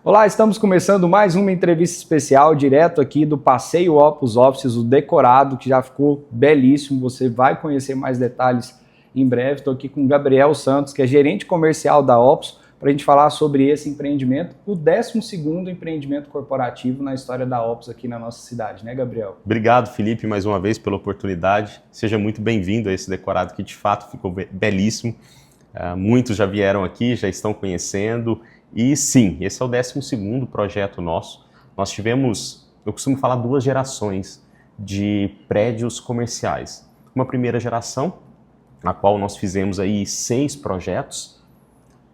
Olá, estamos começando mais uma entrevista especial direto aqui do Passeio Opus Offices, o decorado, que já ficou belíssimo. Você vai conhecer mais detalhes em breve. Estou aqui com o Gabriel Santos, que é gerente comercial da Opus, para a gente falar sobre esse empreendimento, o 12º empreendimento corporativo na história da Opus aqui na nossa cidade, né, Gabriel? Obrigado, Felipe, mais uma vez pela oportunidade. Seja muito bem-vindo a esse decorado que de fato ficou belíssimo. Muitos já vieram aqui, já estão conhecendo. E sim, esse é o 12º projeto nosso. Nós tivemos, eu costumo falar, 2 gerações de prédios comerciais. Uma primeira geração, na qual nós fizemos aí 6 projetos.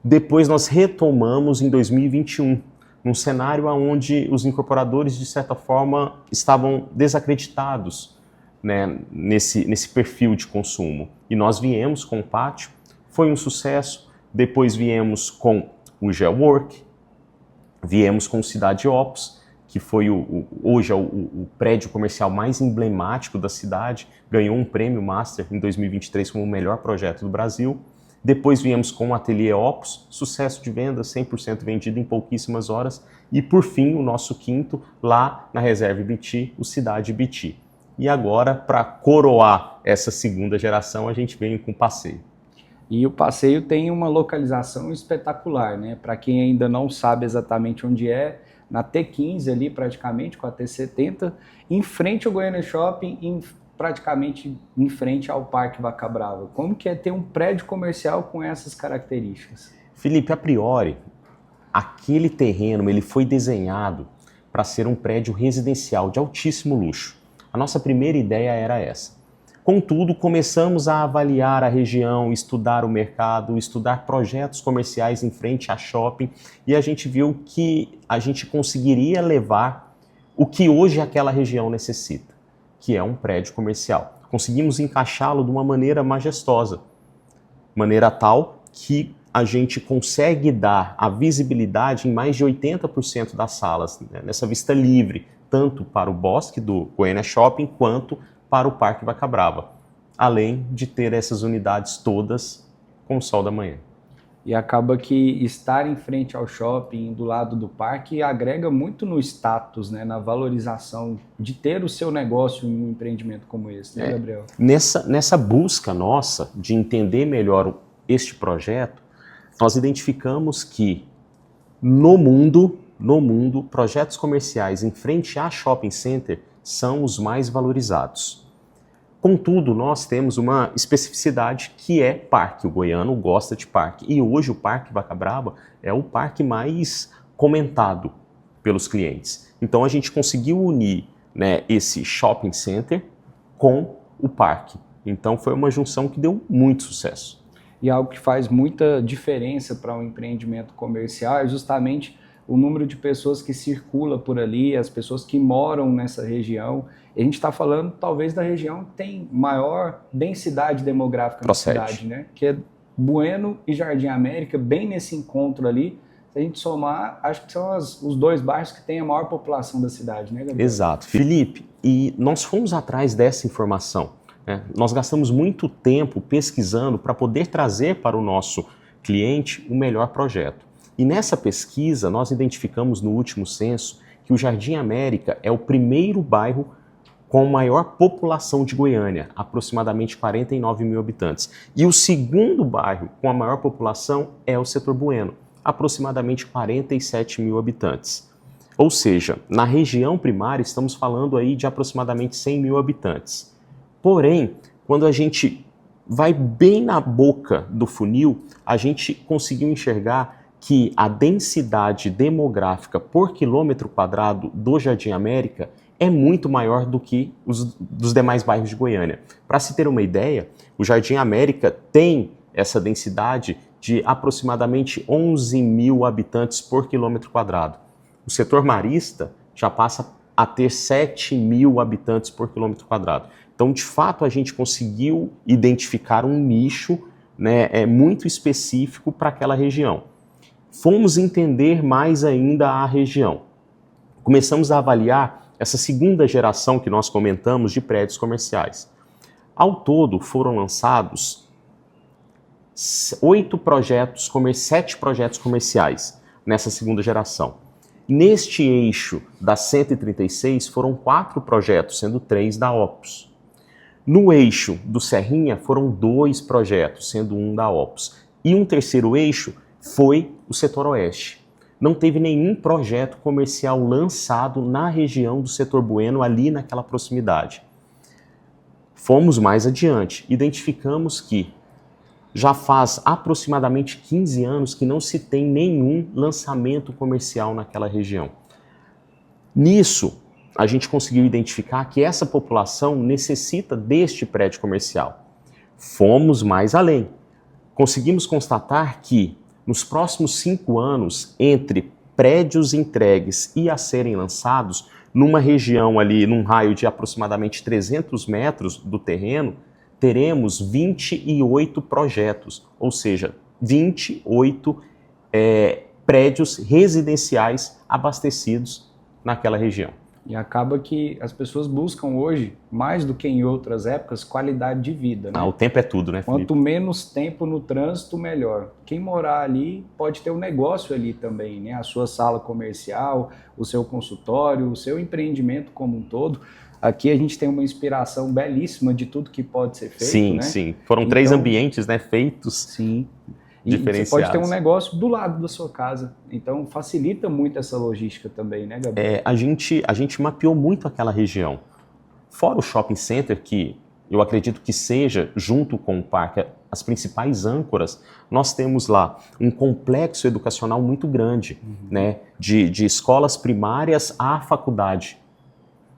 Depois nós retomamos em 2021, num cenário onde os incorporadores, de certa forma, estavam desacreditados, né, nesse perfil de consumo. E nós viemos com o pátio, foi um sucesso. Depois viemos com o GeoWork, viemos com o Cidade Opus, que foi hoje é o prédio comercial mais emblemático da cidade, ganhou um prêmio Master em 2023 como o melhor projeto do Brasil. Depois viemos com o Ateliê Opus, sucesso de venda, 100% vendido em pouquíssimas horas. E por fim, o nosso 5º, lá na Reserve Biti, o Cidade Biti. E agora, para coroar essa segunda geração, a gente veio com o Passeio. E o Passeio tem uma localização espetacular, né? Para quem ainda não sabe exatamente onde é, na T15 ali praticamente, com a T70, em frente ao Goiânia Shopping, praticamente em frente ao Parque Vaca Brava. Como que é ter um prédio comercial com essas características? Felipe, a priori, aquele terreno ele foi desenhado para ser um prédio residencial de altíssimo luxo. A nossa primeira ideia era essa. Contudo, começamos a avaliar a região, estudar o mercado, estudar projetos comerciais em frente a shopping, e a gente viu que a gente conseguiria levar o que hoje aquela região necessita, que é um prédio comercial. Conseguimos encaixá-lo de uma maneira majestosa, maneira tal que a gente consegue dar a visibilidade em mais de 80% das salas, né, nessa vista livre, tanto para o bosque do Goiânia Shopping, quanto para o Parque Vaca Brava, além de ter essas unidades todas com o sol da manhã. E acaba que estar em frente ao shopping, do lado do parque, agrega muito no status, né, na valorização de ter o seu negócio em um empreendimento como esse, né, Gabriel? Nessa busca nossa de entender melhor este projeto, nós identificamos que no mundo, projetos comerciais em frente a shopping center são os mais valorizados. Contudo, nós temos uma especificidade que é parque. O goiano gosta de parque. E hoje o Parque Vaca Brava é o parque mais comentado pelos clientes. Então a gente conseguiu unir, né, esse shopping center com o parque. Então foi uma junção que deu muito sucesso. E algo que faz muita diferença para um empreendimento comercial é justamente o número de pessoas que circula por ali, as pessoas que moram nessa região. E a gente está falando talvez da região que tem maior densidade demográfica na cidade, né? Que é Bueno e Jardim América, bem nesse encontro ali. Se a gente somar, acho que são os 2 bairros que têm a maior população da cidade, né, Gabriel? Exato. Felipe, e nós fomos atrás dessa informação, né? Nós gastamos muito tempo pesquisando para poder trazer para o nosso cliente o melhor projeto. E nessa pesquisa, nós identificamos no último censo que o Jardim América é o primeiro bairro com maior população de Goiânia, aproximadamente 49 mil habitantes. E o segundo bairro com a maior população é o Setor Bueno, aproximadamente 47 mil habitantes. Ou seja, na região primária estamos falando aí de aproximadamente 100 mil habitantes. Porém, quando a gente vai bem na boca do funil, a gente conseguiu enxergar que a densidade demográfica por quilômetro quadrado do Jardim América é muito maior do que dos demais bairros de Goiânia. Para se ter uma ideia, o Jardim América tem essa densidade de aproximadamente 11 mil habitantes por quilômetro quadrado. O setor marista já passa a ter 7 mil habitantes por quilômetro quadrado. Então, de fato, a gente conseguiu identificar um nicho, né, muito específico para aquela região. Fomos entender mais ainda a região. Começamos a avaliar essa segunda geração que nós comentamos de prédios comerciais. Ao todo, foram lançados 7 projetos comerciais nessa segunda geração. Neste eixo da 136 foram 4 projetos, sendo 3 da Opus. No eixo do Serrinha foram 2 projetos, sendo 1 da Opus. E um terceiro eixo foi o setor oeste. Não teve nenhum projeto comercial lançado na região do setor Bueno, ali naquela proximidade. Fomos mais adiante, identificamos que já faz aproximadamente 15 anos que não se tem nenhum lançamento comercial naquela região. Nisso, a gente conseguiu identificar que essa população necessita deste prédio comercial. Fomos mais além. Conseguimos constatar que, nos próximos 5 anos, entre prédios entregues e a serem lançados, numa região ali, num raio de aproximadamente 300 metros do terreno, teremos 28 projetos, ou seja, 28 prédios residenciais abastecidos naquela região. E acaba que as pessoas buscam hoje, mais do que em outras épocas, qualidade de vida, né? O tempo é tudo, né, Felipe? Quanto menos tempo no trânsito, melhor. Quem morar ali pode ter um negócio ali também, né? A sua sala comercial, o seu consultório, o seu empreendimento como um todo. Aqui a gente tem uma inspiração belíssima de tudo que pode ser feito, sim, né? Sim. Foram 3 ambientes, né, feitos. Sim. E diferenciados. você pode ter um negócio do lado da sua casa. Então, facilita muito essa logística também, né, Gabriel? A gente mapeou muito aquela região. Fora o shopping center, que eu acredito que seja, junto com o parque, as principais âncoras, nós temos lá um complexo educacional muito grande, né, de escolas primárias à faculdade,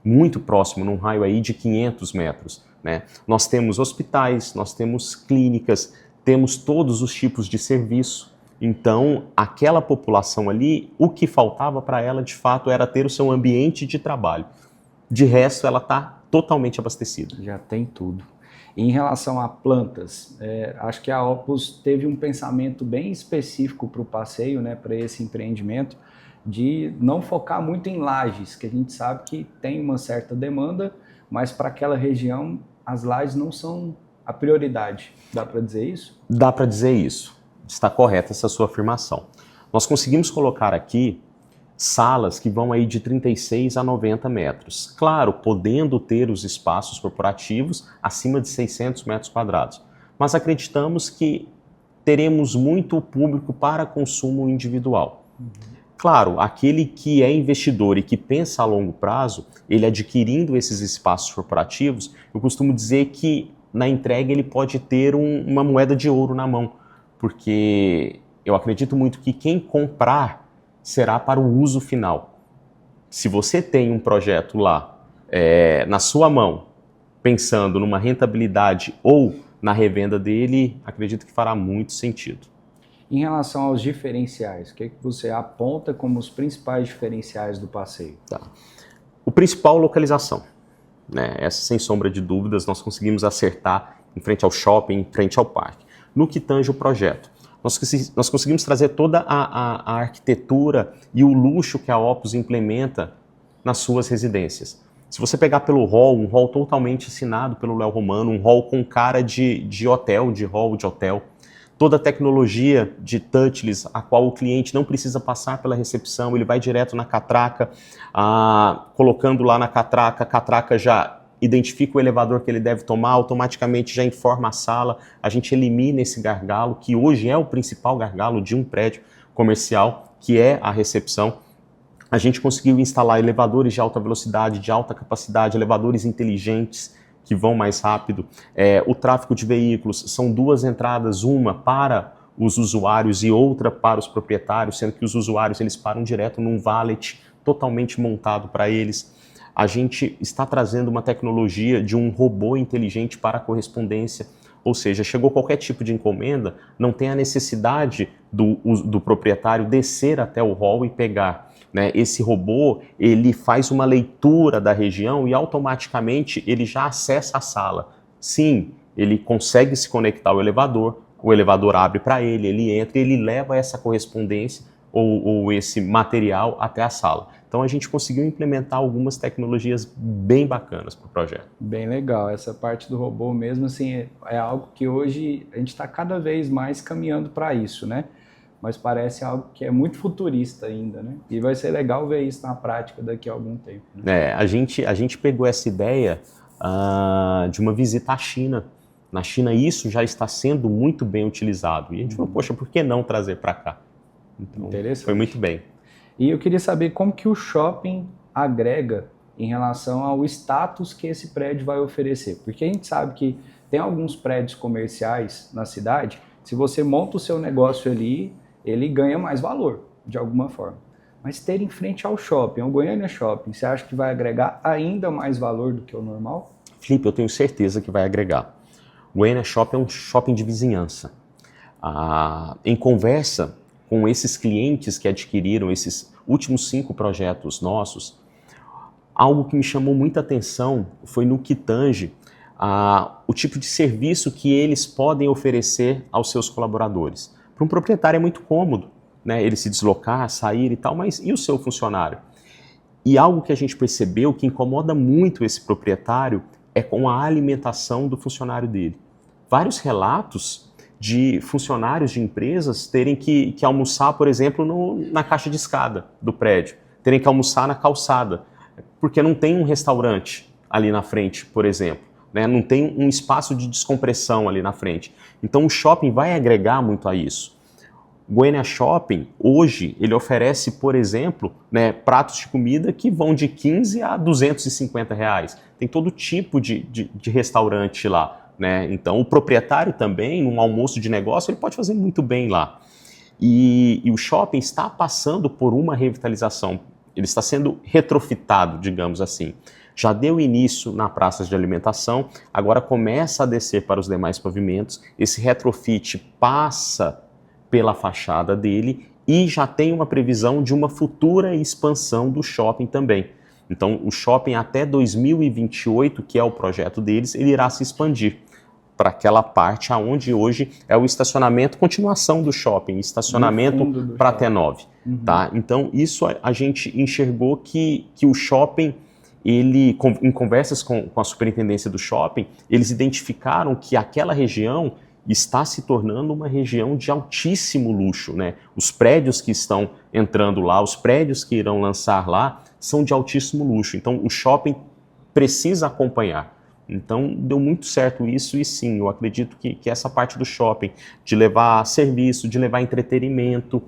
muito próximo, num raio aí de 500 metros. Né? Nós temos hospitais, nós temos clínicas, temos todos os tipos de serviço. Então, aquela população ali, o que faltava para ela, de fato, era ter o seu ambiente de trabalho. De resto, ela está totalmente abastecida. Já tem tudo. Em relação a plantas, acho que a Opus teve um pensamento bem específico para o passeio, né, para esse empreendimento, de não focar muito em lajes, que a gente sabe que tem uma certa demanda, mas para aquela região as lajes não são a prioridade. Dá para dizer isso? Dá para dizer isso. Está correta essa sua afirmação. Nós conseguimos colocar aqui salas que vão aí de 36 a 90 metros. Claro, podendo ter os espaços corporativos acima de 600 metros quadrados. Mas acreditamos que teremos muito público para consumo individual. Claro, aquele que é investidor e que pensa a longo prazo, ele adquirindo esses espaços corporativos, eu costumo dizer que na entrega ele pode ter uma moeda de ouro na mão, porque eu acredito muito que quem comprar será para o uso final. Se você tem um projeto lá na sua mão, pensando numa rentabilidade ou na revenda dele, acredito que fará muito sentido. Em relação aos diferenciais, o que você aponta como os principais diferenciais do passeio? Tá. O principal, localização. Né? Essa, sem sombra de dúvidas, nós conseguimos acertar em frente ao shopping, em frente ao parque. No que tange o projeto, nós conseguimos trazer toda a arquitetura e o luxo que a Opus implementa nas suas residências. Se você pegar pelo hall, um hall totalmente assinado pelo Léo Romano, um hall com cara de hotel, de hall de hotel, toda a tecnologia de touchless, a qual o cliente não precisa passar pela recepção, ele vai direto na catraca, colocando lá na catraca, a catraca já identifica o elevador que ele deve tomar, automaticamente já informa a sala, a gente elimina esse gargalo, que hoje é o principal gargalo de um prédio comercial, que é a recepção. A gente conseguiu instalar elevadores de alta velocidade, de alta capacidade, elevadores inteligentes, que vão mais rápido. O tráfego de veículos são 2 entradas, uma para os usuários e outra para os proprietários, sendo que os usuários eles param direto num valet totalmente montado para eles. A gente está trazendo uma tecnologia de um robô inteligente para a correspondência, ou seja, chegou qualquer tipo de encomenda, não tem a necessidade do proprietário descer até o hall e pegar. Né? Esse robô, ele faz uma leitura da região e automaticamente ele já acessa a sala. Sim, ele consegue se conectar ao elevador, o elevador abre para ele, ele entra e ele leva essa correspondência ou esse material até a sala. Então a gente conseguiu implementar algumas tecnologias bem bacanas para o projeto. Bem legal, essa parte do robô mesmo, assim, é algo que hoje a gente está cada vez mais caminhando para isso, né? mas parece algo que é muito futurista ainda, né? E vai ser legal ver isso na prática daqui a algum tempo. Né? A gente pegou essa ideia de uma visita à China. Na China isso já está sendo muito bem utilizado. E a gente falou, poxa, por que não trazer para cá? Então, foi muito bem. E eu queria saber como que o shopping agrega em relação ao status que esse prédio vai oferecer. Porque a gente sabe que tem alguns prédios comerciais na cidade, se você monta o seu negócio ali, ele ganha mais valor, de alguma forma. Mas ter em frente ao shopping, ao Goiânia Shopping, você acha que vai agregar ainda mais valor do que o normal? Felipe, eu tenho certeza que vai agregar. O Goiânia Shopping é um shopping de vizinhança. Em conversa com esses clientes que adquiriram esses últimos 5 projetos nossos, algo que me chamou muita atenção foi no que tange o tipo de serviço que eles podem oferecer aos seus colaboradores. Para um proprietário é muito cômodo, né, ele se deslocar, sair e tal, mas e o seu funcionário? E algo que a gente percebeu que incomoda muito esse proprietário é com a alimentação do funcionário dele. Vários relatos de funcionários de empresas terem que almoçar, por exemplo, na caixa de escada do prédio, terem que almoçar na calçada, porque não tem um restaurante ali na frente, por exemplo, né? Não tem um espaço de descompressão ali na frente. Então o shopping vai agregar muito a isso. O Goiânia Shopping, hoje, ele oferece, por exemplo, né, pratos de comida que vão de 15 a 250 reais. Tem todo tipo de restaurante lá, né? Então o proprietário também, num almoço de negócio, ele pode fazer muito bem lá. E o shopping está passando por uma revitalização. Ele está sendo retrofitado, digamos assim. Já deu início na praça de alimentação, agora começa a descer para os demais pavimentos. Esse retrofit passa pela fachada dele e já tem uma previsão de uma futura expansão do shopping também. Então, o shopping até 2028, que é o projeto deles, ele irá se expandir para aquela parte onde hoje é o estacionamento, continuação do shopping, estacionamento para T9. Tá? Então, isso a gente enxergou que o shopping, ele, em conversas com a superintendência do shopping, eles identificaram que aquela região está se tornando uma região de altíssimo luxo, né? Os prédios que estão entrando lá, os prédios que irão lançar lá, são de altíssimo luxo. Então, o shopping precisa acompanhar. Então, deu muito certo isso e sim, eu acredito que essa parte do shopping, de levar serviço, de levar entretenimento,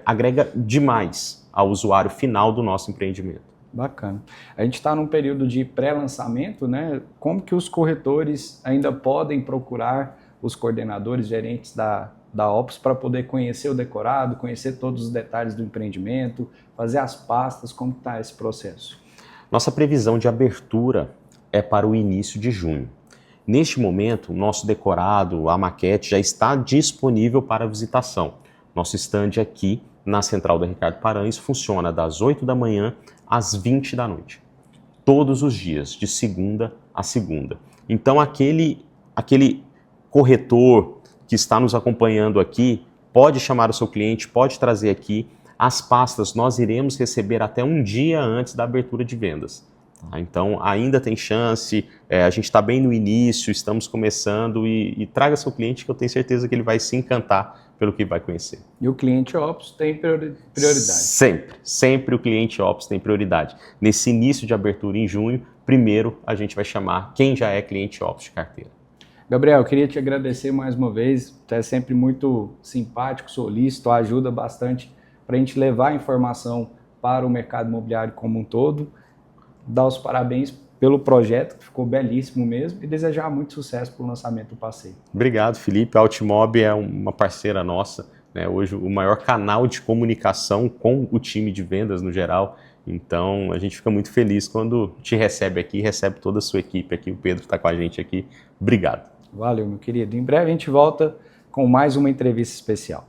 agrega demais ao usuário final do nosso empreendimento. Bacana. A gente está num período de pré-lançamento, né? Como que os corretores ainda podem procurar os coordenadores, gerentes da Opus para poder conhecer o decorado, conhecer todos os detalhes do empreendimento, fazer as pastas, como está esse processo? Nossa previsão de abertura é para o início de junho. Neste momento, o nosso decorado, a maquete, já está disponível para visitação. Nosso stand aqui na Central da Ricardo Paranhos funciona das 8 da manhã às 20 da noite. Todos os dias, de segunda a segunda. Então, aquele corretor que está nos acompanhando aqui, pode chamar o seu cliente, pode trazer aqui. As pastas nós iremos receber até um dia antes da abertura de vendas. Tá? Então ainda tem chance, a gente está bem no início, estamos começando e traga seu cliente que eu tenho certeza que ele vai se encantar pelo que vai conhecer. E o cliente Opus tem prioridade? Sempre o cliente Opus tem prioridade. Nesse início de abertura em junho, primeiro a gente vai chamar quem já é cliente Opus de carteira. Gabriel, eu queria te agradecer mais uma vez, você é sempre muito simpático, solícito, ajuda bastante para a gente levar a informação para o mercado imobiliário como um todo, dar os parabéns pelo projeto, que ficou belíssimo mesmo, e desejar muito sucesso para o lançamento do passeio. Obrigado, Felipe. A Altimob é uma parceira nossa, né? Hoje o maior canal de comunicação com o time de vendas no geral. Então, a gente fica muito feliz quando te recebe aqui, recebe toda a sua equipe aqui. O Pedro está com a gente aqui. Obrigado. Valeu, meu querido. Em breve a gente volta com mais uma entrevista especial.